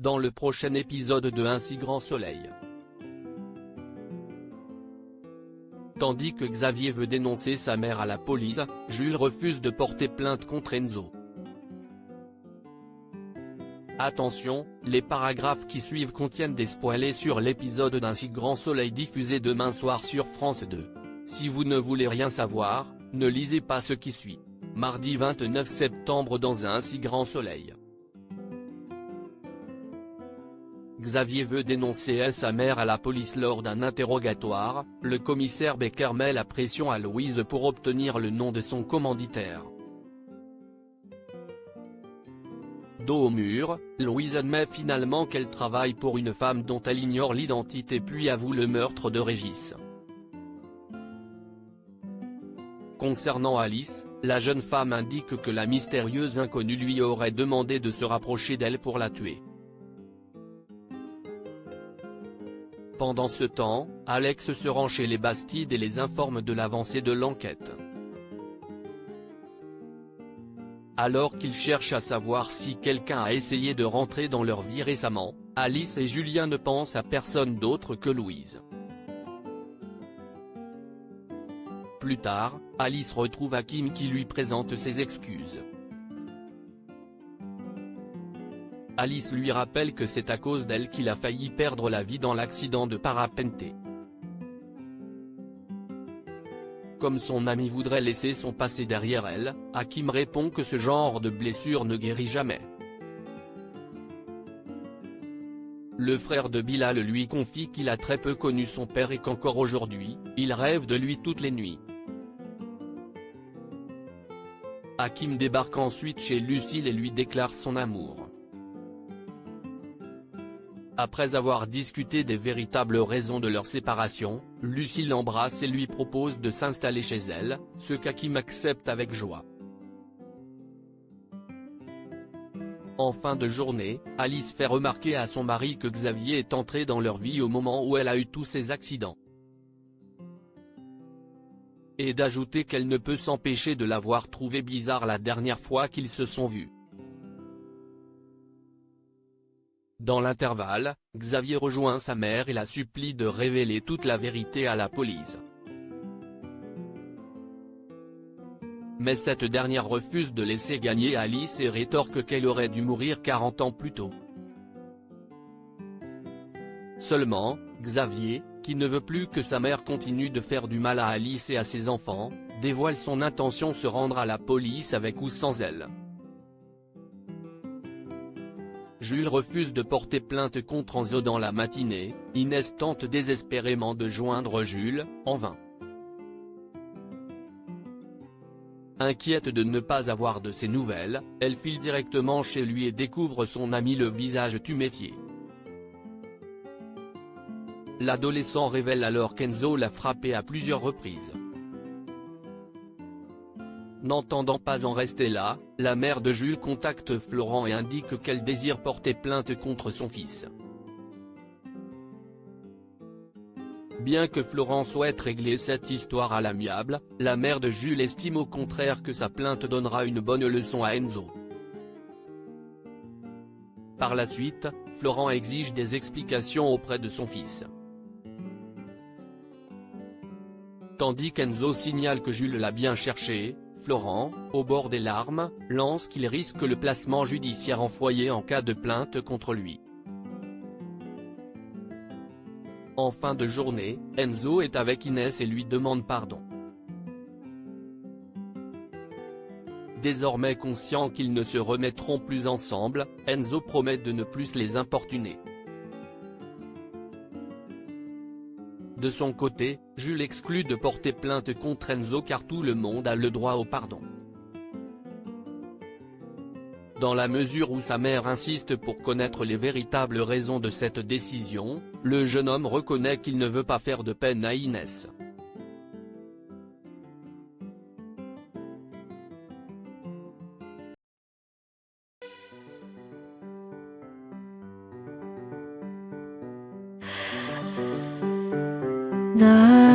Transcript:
dans le prochain épisode de Un si grand soleil. Tandis que Xavier veut dénoncer sa mère à la police, Jules refuse de porter plainte contre Enzo. Attention, les paragraphes qui suivent contiennent des spoilers sur l'épisode d'Un si grand soleil diffusé demain soir sur France 2. Si vous ne voulez rien savoir, ne lisez pas ce qui suit. Mardi 29 septembre dans Un si grand soleil. Xavier veut dénoncer sa mère à la police lors d'un interrogatoire, le commissaire Becker met la pression à Louise pour obtenir le nom de son commanditaire. Dos au mur, Louise admet finalement qu'elle travaille pour une femme dont elle ignore l'identité puis avoue le meurtre de Régis. Concernant Alice, la jeune femme indique que la mystérieuse inconnue lui aurait demandé de se rapprocher d'elle pour la tuer. Pendant ce temps, Alex se rend chez les Bastides et les informe de l'avancée de l'enquête. Alors qu'il cherche à savoir si quelqu'un a essayé de rentrer dans leur vie récemment, Alice et Julien ne pensent à personne d'autre que Louise. Plus tard, Alice retrouve Hakim qui lui présente ses excuses. Alice lui rappelle que c'est à cause d'elle qu'il a failli perdre la vie dans l'accident de parapente. Comme son ami voudrait laisser son passé derrière elle, Hakim répond que ce genre de blessure ne guérit jamais. Le frère de Bilal lui confie qu'il a très peu connu son père et qu'encore aujourd'hui, il rêve de lui toutes les nuits. Hakim débarque ensuite chez Lucille et lui déclare son amour. Après avoir discuté des véritables raisons de leur séparation, Lucille l'embrasse et lui propose de s'installer chez elle, ce qu'Hakim accepte avec joie. En fin de journée, Alice fait remarquer à son mari que Xavier est entré dans leur vie au moment où elle a eu tous ces accidents. Et d'ajouter qu'elle ne peut s'empêcher de l'avoir trouvé bizarre la dernière fois qu'ils se sont vus. Dans l'intervalle, Xavier rejoint sa mère et la supplie de révéler toute la vérité à la police. Mais cette dernière refuse de laisser gagner Alice et rétorque qu'elle aurait dû mourir 40 ans plus tôt. Seulement, Xavier, qui ne veut plus que sa mère continue de faire du mal à Alice et à ses enfants, dévoile son intention de se rendre à la police avec ou sans elle. Jules refuse de porter plainte contre Enzo dans la matinée, Inès tente désespérément de joindre Jules, en vain. Inquiète de ne pas avoir de ses nouvelles, elle file directement chez lui et découvre son ami le visage tuméfié. L'adolescent révèle alors qu'Enzo l'a frappé à plusieurs reprises. N'entendant pas en rester là, la mère de Jules contacte Florent et indique qu'elle désire porter plainte contre son fils. Bien que Florent souhaite régler cette histoire à l'amiable, la mère de Jules estime au contraire que sa plainte donnera une bonne leçon à Enzo. Par la suite, Florent exige des explications auprès de son fils. Tandis qu'Enzo signale que Jules l'a bien cherché, Florent, au bord des larmes, lance qu'il risque le placement judiciaire en foyer en cas de plainte contre lui. En fin de journée, Enzo est avec Inès et lui demande pardon. Désormais conscient qu'ils ne se remettront plus ensemble, Enzo promet de ne plus les importuner. De son côté, Jules exclut de porter plainte contre Enzo car tout le monde a le droit au pardon. Dans la mesure où sa mère insiste pour connaître les véritables raisons de cette décision, le jeune homme reconnaît qu'il ne veut pas faire de peine à Inès. 나